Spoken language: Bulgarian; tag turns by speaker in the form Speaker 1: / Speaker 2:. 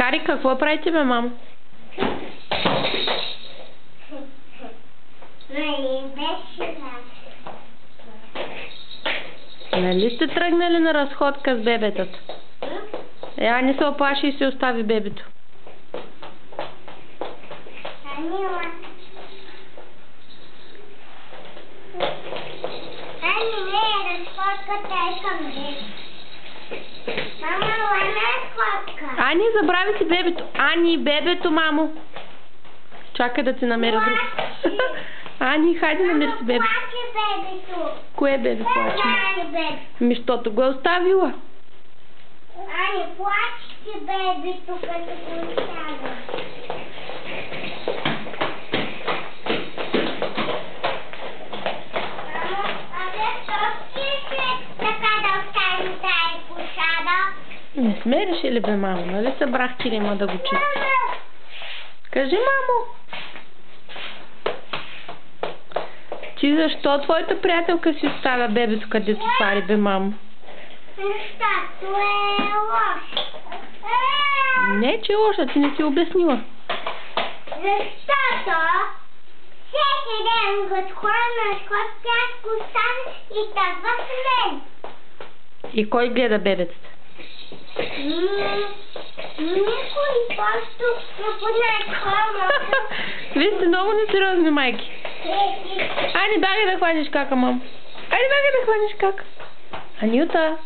Speaker 1: Кари, какво правите, бе, мамо? Нали сте тръгнали на разходка с бебетата? Я не се оплаши и се остави бебето. Ани, забрави си бебето. Ани, бебето, мамо. Чакай да ти намеря друг. Ани, хайде намери си бебето. Кое бебе плаче? Ами, щото го е оставила.
Speaker 2: Ани, плаче си бебето, като го оставя.
Speaker 1: Не сме решили, бе, мамо. Нали събрах килима да го чисти? Кажи, мамо. Ти защо твоята приятелка си оставя бебето, където свари, бе, мамо?
Speaker 2: Защото е лошо.
Speaker 1: Не, че е лошо, ти не си обяснила.
Speaker 2: Защото всеки ден го хора на разход, тя го оставя и тръгва с мен.
Speaker 1: И кой гледа бебетата?
Speaker 2: Никой, просто напознай хора.
Speaker 1: Вие сте много несериозни майки. Айде, бягай да хванеш кака, мамо. Айде, бягай да хванеш кака. Анюта.